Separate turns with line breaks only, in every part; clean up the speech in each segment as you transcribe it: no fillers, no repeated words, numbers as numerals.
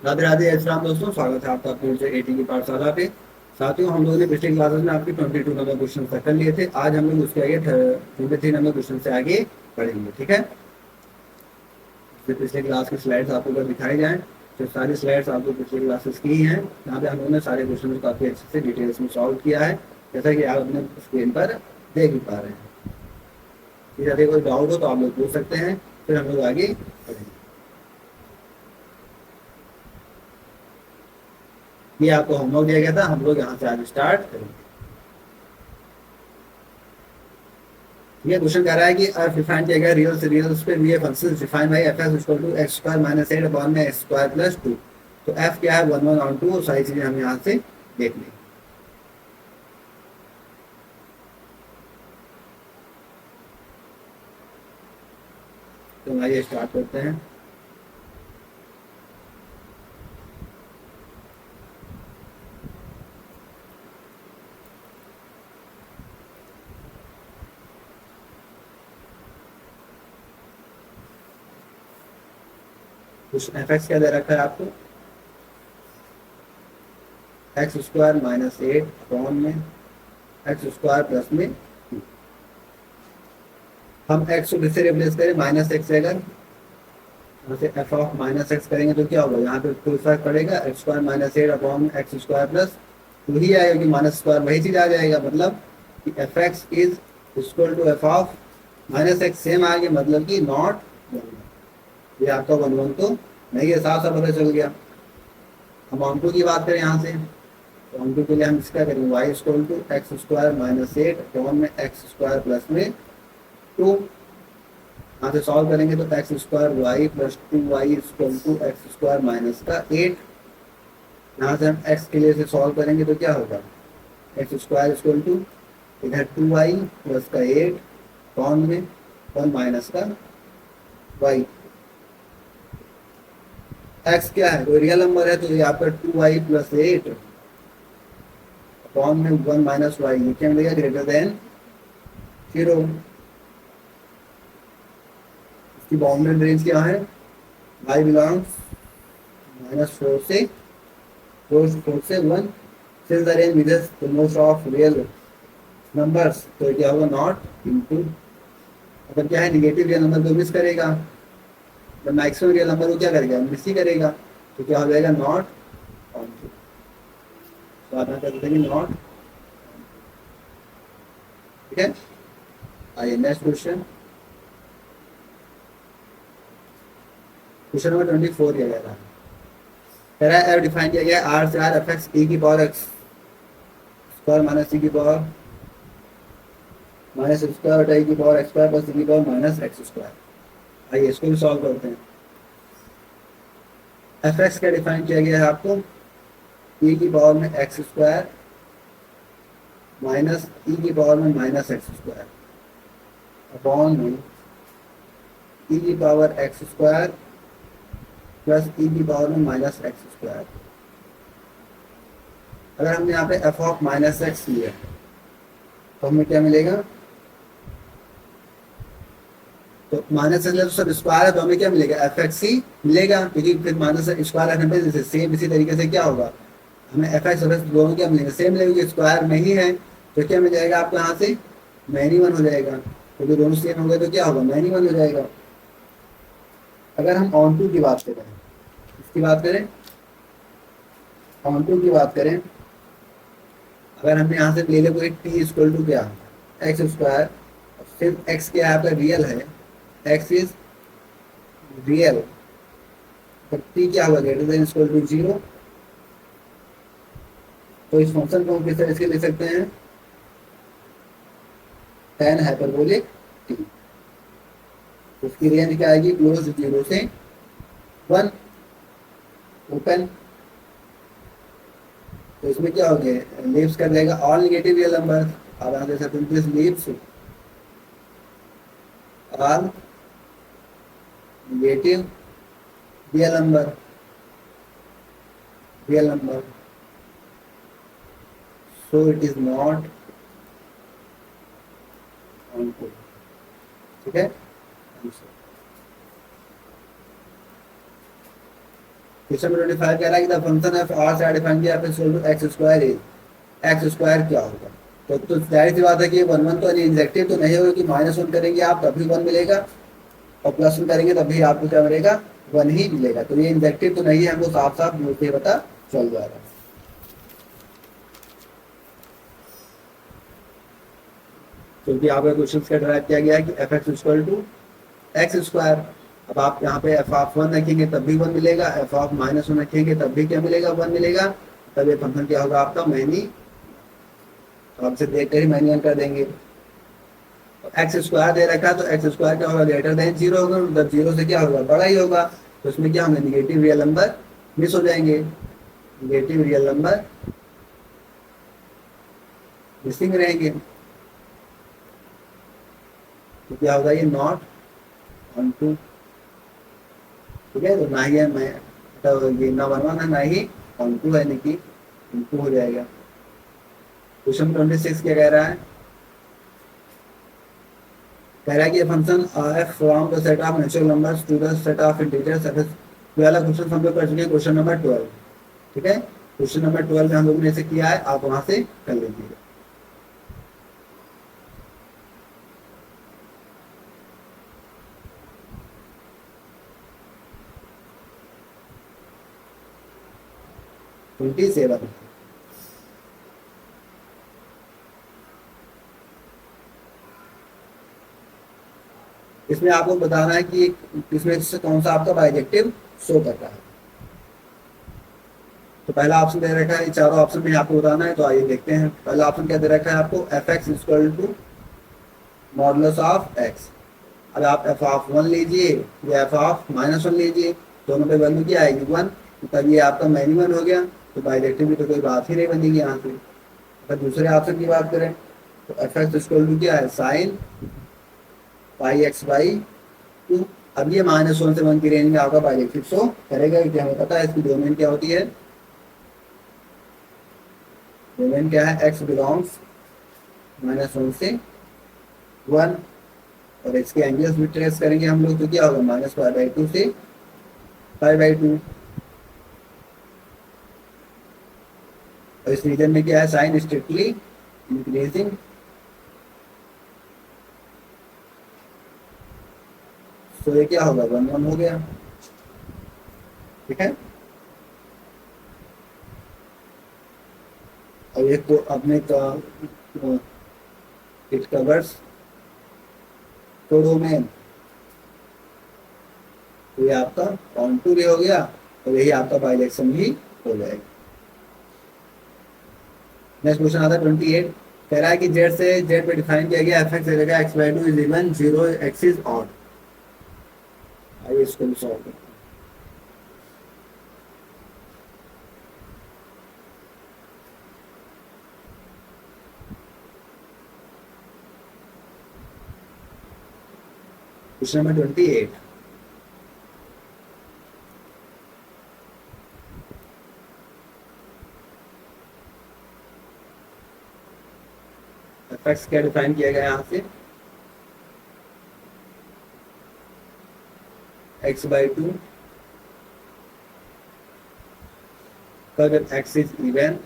राधे राधे अस्सलाम दोस्तों, स्वागत है आपका अपने से एटी की पाठशाला पे। साथियों, हम लोगों ने पिछले क्लासेस में आपके 22 नंबर क्वेश्चन तक कर लिए थे। आज हम लोग उसके आगे 23 नंबर क्वेश्चन से आगे पढ़ेंगे, ठीक है। फिर पिछले क्लास की स्लाइड्स आपको अगर दिखाई जाएं तो सारी स्लाइड्स आपको पिछले क्लासेस की ही हैं। यहाँ पे हम लोगों ने सारे क्वेश्चन को काफ़ी अच्छे से डिटेल्स में सॉल्व किया है, जैसा कि आप अपने स्क्रीन पर देख भी पा रहे हैं। ठीक है, कोई डाउट हो तो आप लोग पूछ सकते हैं, फिर हम लोग आगे बढ़ेंगे। ये आपको होमवर्क दिया गया था, हम लोग यहाँ से आज स्टार्ट करेंगे। ये क्वेश्चन कह रहा है कि अब डिफाइन किया गया रियल्स पे ये function define by f s equal to x square minus eight upon में एक्स स्क्वायर प्लस टू। तो एफ क्या है, 1 1 और 2, सारी चीजें हम यहाँ से देख लें। तो आइए स्टार्ट करते हैं। क्वेश्चन एफ एक्स क्या दे रखा है आपको, x square minus eight upon में एक्स स्क्वायर प्लस में 2। हम एक्स को किससे रिप्लेस करें, माइनस एक्स रहेगा, यहाँ से एफ ऑफ माइनस एक्स करेंगे तो क्या होगा, यहाँ पे कोई फर्क पड़ेगा, x square minus eight upon x square plus two ही आएगा, कि माइनस स्क्वायर वही चीज आ जाएगा। मतलब कि f x is equal to f of minus x, same आ गया, मतलब कि नॉट 1 1। ये आपका 1 1 तो नहीं, ये साफ साफ पता चल गया। हम ऑन टू की बात करें यहाँ से, तो ऑन टू के लिए हम इसका करेंगे y equal to x square minus eight upon में एक्स स्क्वायर प्लस में 2। यहाँ से सॉल्व करेंगे तो x square y plus 2y equal to x square minus का 8। यहाँ से हम एक्स के लिए से सॉल्व करेंगे तो क्या होगा, एक्स स्क्वायर इक्वल टू इधर 2y प्लस का 8 कौन में 1 माइनस का y। एक्स क्या है, कोई रियल नंबर है, तो ये आपका 2y प्लस 8 कौन में 1 माइनस वाई, ये क्या मिलेगा, ग्रेटर देन 0। इसकी बाउंडेड रेंज क्या है, y बिलोंग्स -4 से 1। Since the range with the most of real numbers, तो क्या होगा, नॉट इनटू, अगर क्या है नेगेटिव रियल नंबर को मिस करेगा, तो मैक्सिमम रियल नंबर को क्या करेगा, मिस ही करेगा, तो क्या हो जाएगा, नॉट ऑन टू। तो आप कर देंगे नॉट, ठीक है। आइए नेक्स्ट क्वेश्चन, क्वेश्चन नंबर 24 किया गया था। कह रहा है एफ डिफाइन किया गया आर से आर एफ एक्स ई की पावर एक्स स्क्वायर माइनस सी की पावर माइनस स्क्वायर ई की पावर एक्स स्क्वायर प्लस सी की पावर माइनस एक्स स्क्वायर। आइए इसको भी सॉल्व करते हैं। एफ एक्स का डिफाइन किया गया है आपको ई की पावर में एक्स स्क्वायर माइनस ई की पावर में माइनस एक्स स्क्वायर अपॉन में ई की पावर एक्स स्क्वायर प्लस ई की पावर में माइनस एक्स स्क्वायर। अगर हमने यहाँ पे एफ ऑफ माइनस एक्स लिया तो हमें क्या मिलेगा, तो माइनस एक्स तो सब स्क्वायर है, तो हमें क्या मिलेगा, एफ एक्स ही मिलेगा, क्योंकि फिर माइनस स्क्वायर रखने पर जैसे सेम इसी तरीके से क्या होगा, हमें एफ एक्स दोनों क्या मिलेंगे, सेम मिलेगा, स्क्वायर में ही है, तो क्या मिल जाएगा आपको यहाँ से, मैनी वन हो जाएगा, क्योंकि दोनों सेम हो गए तो क्या होगा, मैनी वन हो जाएगा। अगर हम ऑन टू की बात करें, इसकी बात करें, ऑन टू की बात करें, अगर हमने यहाँ से ले ले कोई टी इक्वल टू क्या, एक्स स्क्वायर, सिर्फ एक्स क्या है आपका, रियल है, एक्स इज रियल, तो टी क्या होगा, ग्रेटर देन इक्वल टू 0। तो इस फंक्शन को हम किस तरह से लिख सकते हैं, tan हाइपरबोलिक टी। उसकी रेंज क्या आएगी, क्लोज 0 से 1, ओपन। तो इसमें क्या हो गया, लीव्स कर देगा ऑल नेगेटिव रियल नंबर। अब आप देख सकते हैं this leaves all negative real number, so it is not on to, ठीक है। क्वेश्चन नंबर 25 कह रहा है कि द फंक्शन ऑफ आर से डिफाइन किया फिर solve x square is, x square क्या होगा? तो जाहिर सी बात है कि वन वन तो एग्जैक्टिव तो नहीं होगा कि माइनस वन करेंगे आप तभी वन मिलेगा और प्लस वन करेंगे तभी आपको क्या मिलेगा, वन ही मिलेगा। तो ये इंजेक्टिव तो नहीं है, हमको साफ साफ मुझे पता चल जाएगा। क्योंकि आपका क्वेश्चन का ड्राइव किया गया है कि f x equal to x square. अब आप यहाँ पे एफ ऑफ वन रखेंगे तब भी वन मिलेगा, एफ ऑफ माइनस वन रखेंगे तब भी क्या मिलेगा, वन मिलेगा। तब ये फंक्शन क्या होगा आपका, मैनी। तो आपसे देख कर ही मैनी वन कर देंगे। एक्स स्क्वायर दे रखा है तो एक्स स्क्वायर क्या होगा, ग्रेटर देन जीरो होगा, मतलब जीरो से क्या होगा, बड़ा ही होगा। तो उसमें क्या होंगे, निगेटिव रियल नंबर मिस हो जाएंगे, निगेटिव रियल नंबर मिसिंग रहेंगे। तो क्या होगा, ये नॉट ऑन टू। ठीक है, तो ना ही है मैं तो ये ना वन वन है ना ही ऑन टू है, यानी कि टू हो जाएगा। क्वेश्चन 26 क्या कह रहा है, कह रहा है कि function f from the set of natural numbers to the set of integers f. ये वाला क्वेश्चन हम लोग कर चुके हैं, क्वेश्चन नंबर 12। ठीक है, क्वेश्चन नंबर 12 में हम लोगों ने ऐसे किया है, आप वहां से कर लीजिएगा। ट्वेंटी सेवन इसमें आपको बताना है कि इसमें से कौन सा आपका बाइजेक्टिव शो कर रहा है। तो पहला ऑप्शन दे रखा है, चारों ऑप्शन में आपको बताना है। तो आइए देखते हैं, पहला ऑप्शन क्या दे रखा है आपको, f x equal to modulus of x. अब आप एफ ऑफ वन लीजिए या एफ ऑफ माइनस वन लीजिए, दोनों पे वैल्यू क्या आएगी, वन। तब ये आपका मैनी वन हो गया। तो बाइजेक्टिव की तो कोई बात ही नहीं बनेगी यहाँ से। अगर दूसरे ऑप्शन की बात करें तो एफ एक्स इक्वल टू क्या है, sine pi x by two. अब ये माइनस वन से वन की रेंज में आपका बाइजेक्टिव शो करेगा, क्योंकि हमें पता है इसकी डोमेन क्या होती है, डोमेन क्या है, एक्स बिलोंग्स माइनस वन से वन। और इसके एंगल्स भी ट्रेस करेंगे हम लोग, तो क्या होगा, माइनस पाई बाई टू से पाई बाई टू। और इस रीजन में क्या है, साइन स्ट्रिक्टली इंक्रीजिंग। तो ये क्या होगा, वन वन हो गया। ठीक है, और ये तो अपने का इट कवर्स कोडोमेन। तो ये आपका कॉन्टूर हो गया और यही आपका बाइजेक्शन भी हो जाएगा। नेक्स्ट क्वेश्चन आता है 28। कह रहा है कि जेड से जेड पे डिफाइन किया गया एफ एक्स जगह x by two is even zero x is odd. आइए इसको भी सॉल्व करते हैं। Question number 28। एफ एक्स क्या डिफाइन किया गया यहाँ से, एक्स बाई टू अगर एक्स इज इवन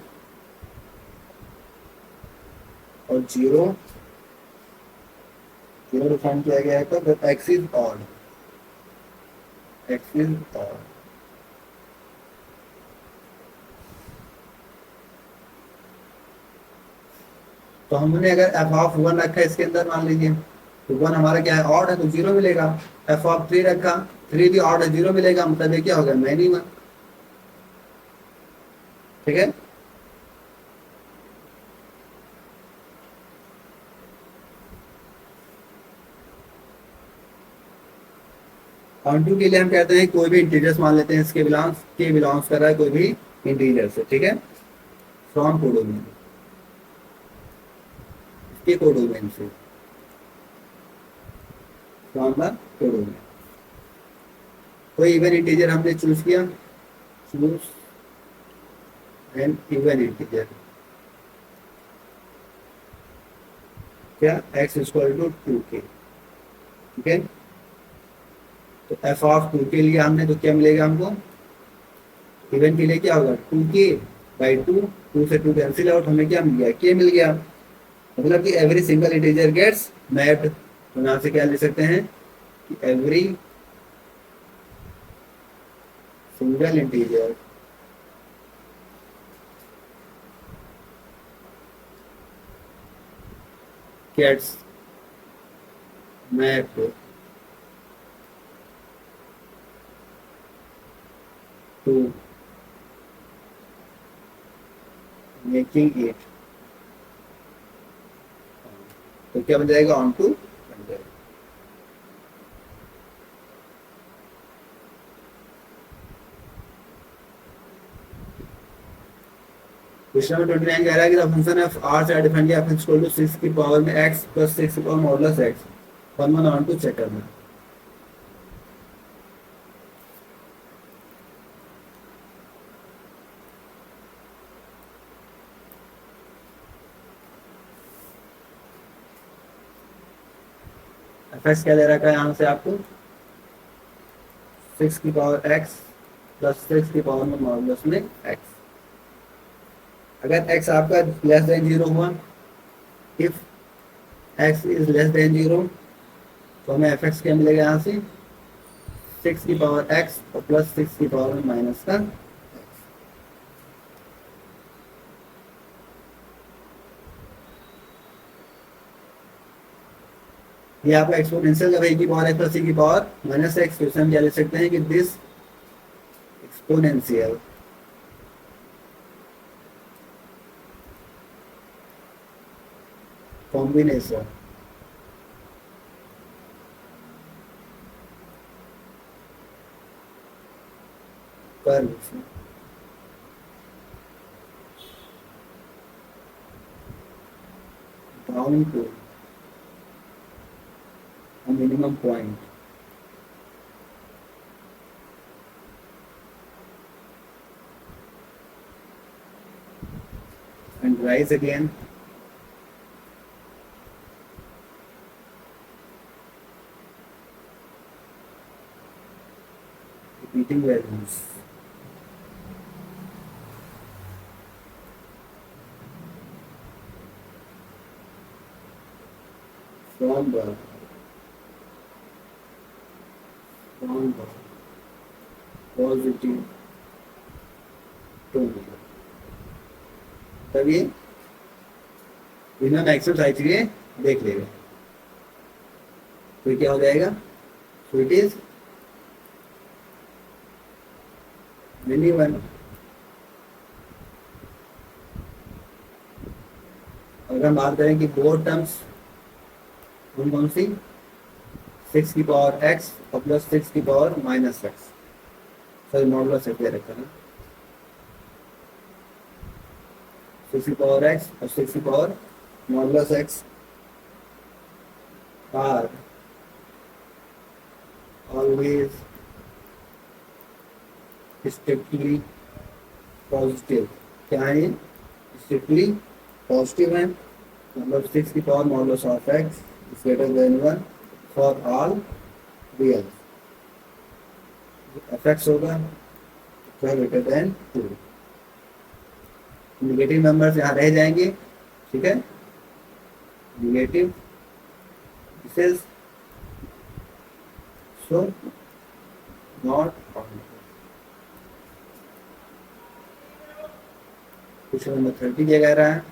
और जीरो जीरो डिफाइन किया गया है, तो x is odd, x is odd. तो हमने अगर एफ ऑफ वन रखा है इसके अंदर, मान लीजिए तो वन हमारा क्या है, ऑड है, तो जीरो मिलेगा। एफ ऑफ थ्री रखा, थ्री भी ऑड है, जीरो मिलेगा। मतलब ये क्या हो गया, मैनी वन। ठीक है, ऑन टू के लिए हम कहते हैं कोई भी इंटीजर्स मान लेते हैं, इसके बिलोंग्स कर रहा है कोई भी इंटीजर से। ठीक है, फ्रॉम कोडोमेन, इसके कोडोमेन से, फ्रॉम द कोडोमेन। कोई इवन इंटीजर हमने चूज किया, चूज एन इवन इंटीजर, क्या, एक्स इक्वल टू टू के। ठीक है, तो एफ ऑफ टू के लिए हमने तो क्या मिलेगा हमको, इवन के लिए क्या होगा 2k/2, 2 से 2 कैंसिल आउट, हमें क्या मिल गया, k मिल गया। मतलब कि every single integer gets mapped. तो यहाँ से क्या ले सकते हैं कि every single integer gets mapped to making it. तो क्या बन जाएगा, ऑन टू बन जाएगा। क्वेश्चन नंबर 29 कह रहा है कि द फंक्शन ऑफ आर से डिफाइन किया f इक्वल टू 6 की पावर में x प्लस 6 की power modulus x। One one onto check करना। fx क्या दे रखा है यहाँ से आपको, 6 की पावर x प्लस 6 की पावर में मॉडुलस में x। अगर x आपका लेस देन 0 हुआ, if x is less than 0, तो हमें fx क्या मिलेगा यहाँ से, 6 की पावर x और प्लस 6 की पावर में माइनस का। ये आपका एक्सपोनेंशियल जब a की पावर x प्लस c की पावर माइनस एक्स, तो हम क्या ले सकते हैं कि this exponential combination curves down to a minimum point and rise again repeating values from the positive to negative. तब ये बिना मैक्सिमम साइज के देख लेगा, तो क्या हो जाएगा, so it is मिनिमम। अगर हम बात करें कि बोथ टर्म्स कौन कौन सी, 6 की पावर x और प्लस 6 की power minus x, sorry modulus x दे रखा है, 6 की पावर x और 6 की power modulus x are always strictly positive. क्या है ये, स्ट्रिक्टली पॉजिटिव है, मतलब 6 की power modulus of x is greater than 1 for all real. fx होगा ग्रेटर देन 2। निगेटिव नंबर्स यहाँ रह जाएंगे, ठीक है, negative this is so not. Question number 30 ये कह रहा है,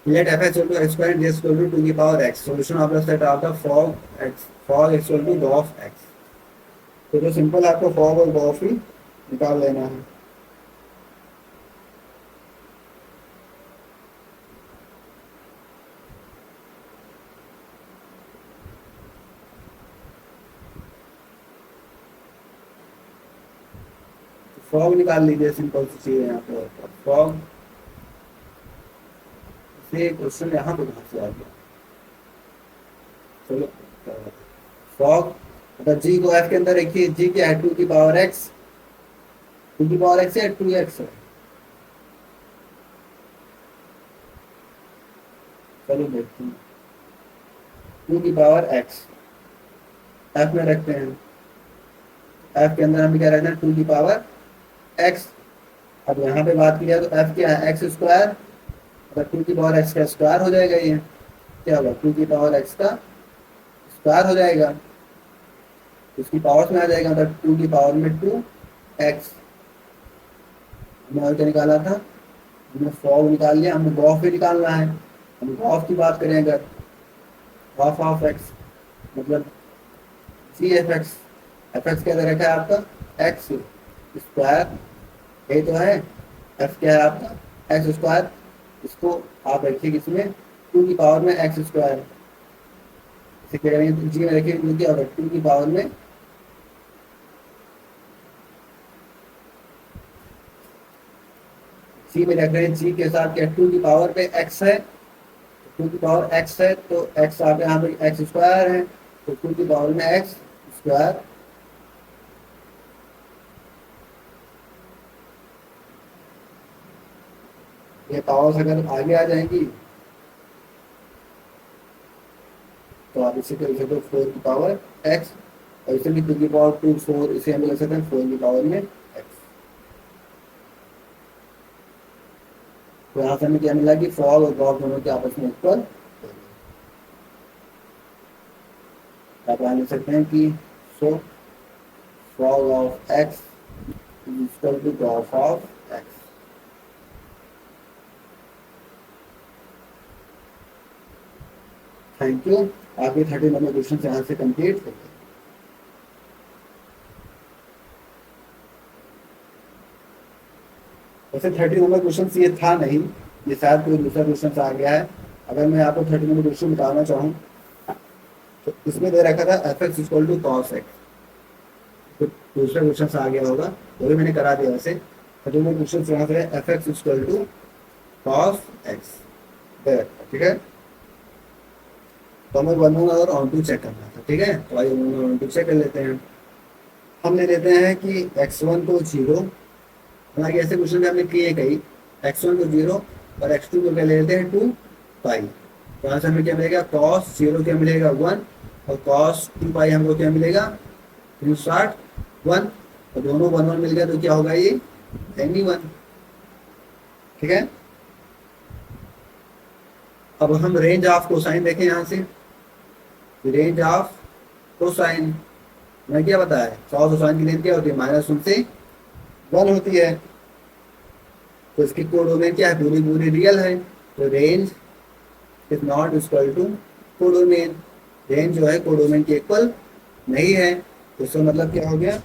let f(x) equal to x square and g equal to 2 की power x। Solution of the set of the fog x equal to of x। तो जो simple आपको fog और of ही निकाल लेना है। fog निकाल लीजिए, सिंपल सी चीज है यहाँ पे। fog से क्वेश्चन यहाँ पे कहाँ से आ गया, चलो fog अगर g को f के अंदर रखिए, g क्या है 2 की पावर x, 2 की पावर x है 2x है, चलो देखते हैं 2 की पावर x f में रखते हैं, एफ के अंदर हमें क्या रखना है, टू की पावर एक्स। अब यहाँ पे बात की जाए तो एफ क्या है, एक्स स्क्वायर, मतलब टू की पावर एक्स का स्क्वायर हो जाएगा, ये क्या होगा, टू की पावर एक्स का स्क्वायर हो जाएगा, इसकी पावर्स में आ जाएगा, मतलब टू की पावर में टू एक्स। हमने और क्या निकाला था, हमने फॉर्म निकाल लिया, हमें गॉफ भी निकालना है। हम गॉफ की बात करें अगर, गॉफ ऑफ एक्स मतलब सी एफ एक्स क्या दे रखा है आपका, एक्स स्क्वायर, ये तो है, एफ क्या है आपका एक्स स्क्वायर, इसको आप रखिए किसमें, टू की पावर में एक्स स्क्वायर, इसे क्या करेंगे, तो जी में रखिए, टू की पावर, टू की पावर में सी में रख रहे हैं, जी के साथ क्या, टू की पावर पे एक्स है, टू की पावर एक्स है तो एक्स आप यहाँ पे एक्स स्क्वायर है, तो टू की पावर में एक्स स्क्वायर, ये पावर्स अगर आगे आ जाएंगी तो आप इसे कर सकते हो फोर की पावर एक्स, और इसे भी टू की पावर टू फोर, इसे हम लिख सकते हैं फोर की पावर में एक्स। तो यहाँ से हमें क्या मिला कि फॉल और गॉफ दोनों के आपस में इक्वल, आप यहाँ लिख सकते हैं कि so fall of x is equal to gof of x. Thank you. आपके 30 नंबर क्वेश्चन यहाँ से कंप्लीट हो गए। वैसे 30 नंबर क्वेश्चन ये था नहीं, ये शायद कोई दूसरा क्वेश्चन आ गया है। अगर मैं आपको 30 नंबर क्वेश्चन बताना चाहूँ तो इसमें दे रखा था f x equal to cos x, तो दूसरा क्वेश्चन आ गया होगा, वो भी मैंने करा दिया। वैसे 30 नंबर क्वेश्चन यहाँ से f x equal to cos x, ठीक है। तो हमें वन वन और ऑन टू चेक करना था, ठीक है। तो आइए one one onto check कर लेते हैं। हम ले लेते हैं कि x1 को 0, हमारे ऐसे क्वेश्चन हमने किए कई, x1 को 0 और x2 को क्या ले लेते हैं 2 पाई। तो यहाँ से हमें क्या मिलेगा, cos 0 क्या मिलेगा 1, और cos 2 पाई हमको क्या मिलेगा 360 1, और दोनों 1 1 मिल गया तो क्या होगा ये एनी 1, ठीक है। अब हम रेंज ऑफ कोसाइन देखें यहाँ से, रेंज ऑफ कोसाइन मैं क्या बताया, कॉस कोसाइन की रेंज क्या होती है, -1 से 1 होती है। तो इसकी कोडोमेन क्या है, पूरी पूरी रियल है, तो range is not equal to codomain, range जो है कोडोमेन के इक्वल नहीं है। तो इसका मतलब क्या हो गया,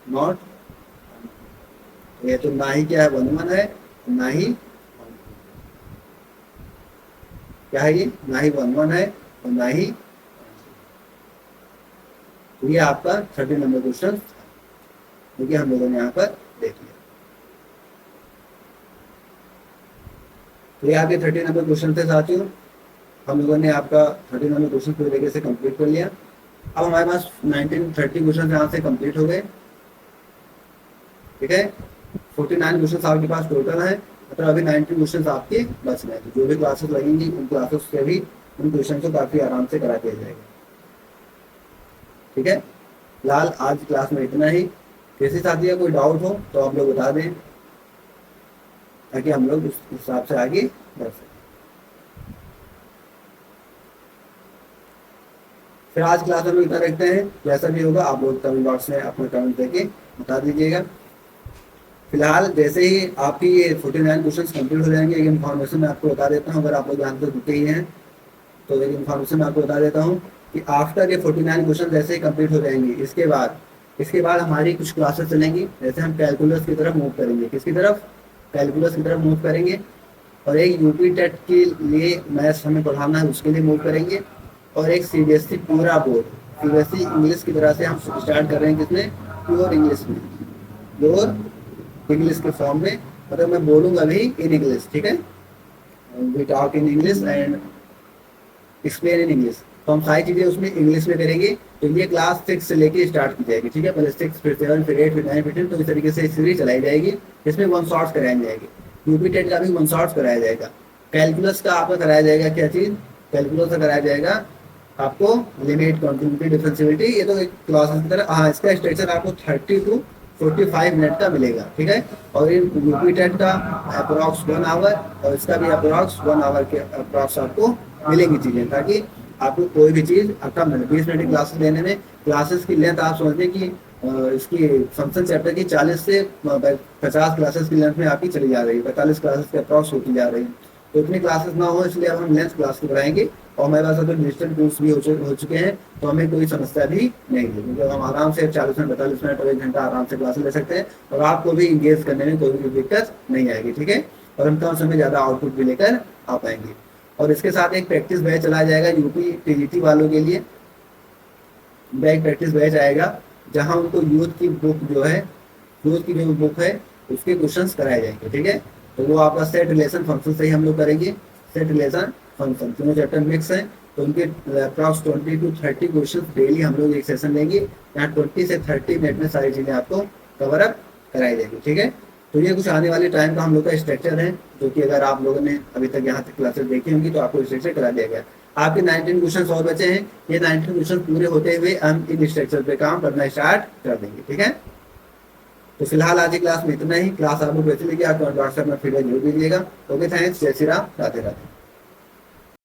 नॉट, तो ये तो ना ही क्या है 1 1 है, ना ही क्या है, ये ना ही 1 1 है और ना ही, तो ये आपका 30 नंबर क्वेश्चन देखिए हम लोगों ने यहाँ पर देख लिया। तो ये आपके 30 नंबर क्वेश्चन थे साथियों, हम लोगों ने आपका 30 नंबर क्वेश्चन पूरी तरीके से कंप्लीट कर लिया। अब हमारे पास 30 क्वेश्चन यहाँ से कंप्लीट हो गए, ठीक है। 49 क्वेश्चन आपके पास टोटल है, मतलब अभी 90 क्वेश्चन आपके बच गए। तो जो भी क्लासेस लगेंगी उन क्लासेस से भी उन क्वेश्चन को काफी आराम से करा दिया जाएगा, ठीक है। फिलहाल आज क्लास में इतना ही, किसी साथी का कोई डाउट हो तो आप लोग बता दें, ताकि हम लोग उस हिसाब से आगे बढ़ सकें। फिर आज क्लास में इतना रखते हैं, जैसा भी होगा आप लोग कमेंट बॉक्स में अपना कमेंट करके बता दीजिएगा। फिलहाल जैसे ही आपकी ये 49 क्वेश्चन कंप्लीट हो जाएंगे, एक इन्फॉर्मेशन मैं आपको बता देता हूँ, अगर आप लोग यहाँ तक रुके ही हैं तो एक इन्फॉर्मेशन मैं आपको बता देता हूँ कि आफ्टर ये 49 क्वेश्चन जैसे ही कंप्लीट हो जाएंगे, इसके बाद हमारी कुछ क्लासेस चलेंगी, जैसे हम कैलकुलस की तरफ मूव करेंगे, किसकी तरफ, कैलकुलस की तरफ मूव करेंगे, और एक यूपी टेट के लिए मैथ्स हमें पढ़ाना है उसके लिए मूव करेंगे, और एक सीबीएसई पूरा बोर्ड सीबीएसई इंग्लिश की तरह से हम स्टार्ट कर रहे हैं, किसमें, प्योर इंग्लिश में, प्योर इंग्लिश के फॉर्म में, मतलब मैं बोलूँगा भी इन इंग्लिश, ठीक है, we talk in English and explain in English. तो हम सारी चीज़ें उसमें इंग्लिश में करेंगे। तो ये क्लास 6 से लेके स्टार्ट की जाएगी, ठीक है, पहले 6 फिर 7 फिर 8 फिर 9 फिर 10, तो इस तरीके से सीरीज चलाई जाएगी, इसमें 1 शॉर्ट्स कराई जाएगी। यूपी टेट का भी 1 शॉर्ट्स कराया जाएगा, कैलकुलस का आपका कराया जाएगा क्या चीज़, कैलकुलस का कराया जाएगा आपको लिमिट, कंटिन्यूटी, डिफरेंशियबिलिटी, ये तो एक क्लासेस की तरह। हाँ, इसका स्ट्रक्चर आपको 30 to 45 मिनट का मिलेगा, ठीक है। और इन यूपी टेट का अप्रॉक्स 1 आवर, और इसका भी अप्रॉक्स 1 आवर के अप्रॉक्स आपको मिलेंगी चीज़ें, ताकि आपको कोई भी चीज़ कम मिले। 20 मिनट की क्लासेस लेने में, क्लासेस की लेंथ आप समझ लें कि इसकी फंक्शन चैप्टर की 40 से 50 क्लासेस की लेंथ में आपकी चली जा रही है, 45 क्लासेस के अप्रॉक्स होती जा रही है। तो इतनी क्लासेस ना हो, इसलिए अब हम लेंथ क्लास की बढ़ाएंगे। और हमारे पास अगर डिजिटल टूल्स भी हो चुके हैं, तो हमें कोई समस्या भी नहीं है, क्योंकि हम आराम से 40 मिनट, 45 मिनट और 1 घंटा आराम से क्लासेस ले सकते हैं, और आपको भी इंगेज करने में कोई भी दिक्कत नहीं आएगी, ठीक है। और हम कम समय ज़्यादा आउटपुट भी लेकर आ पाएंगे। और इसके साथ एक प्रैक्टिस बैच चलाया जाएगा यूपी टीजीटी वालों के लिए। बैक प्रैक्टिस बैच आएगा, जहाँ उनको यूथ की बुक जो है, यूथ की जो बुक है उसके क्वेश्चंस कराए जाएंगे, ठीक है। तो वो आपका सेट रिलेशन फंक्शन से ही हम लोग करेंगे। सेट रिलेशन फंक्शन तीनों चैप्टर मिक्स है, तो उनके अप्रॉक्स 20 to 30 क्वेश्चन डेली हम लोग एक सेशन लेंगे, यहाँ 20 से 30 मिनट में सारी चीज़ें आपको कवर अप कराई जाएगी, ठीक है। तो ये कुछ आने वाले टाइम का हम लोग का स्ट्रक्चर है, जो कि अगर आप लोगों ने अभी तक यहाँ तक क्लासेस देखी होंगी तो आपको स्ट्रक्चर करा दिया गया। आपके 19 क्वेश्चन और बचे हैं, ये 19 क्वेश्चन पूरे होते हुए हम इन स्ट्रक्चर पे काम करना स्टार्ट कर देंगे, ठीक है। तो फिलहाल आज की क्लास में इतना ही। क्लास आपको कैसी लगी आप व्हाट्सएप में फीडबैक जरूर दीजिएगा। ओके, थैंक्स, जय श्री राम, राधे राधे।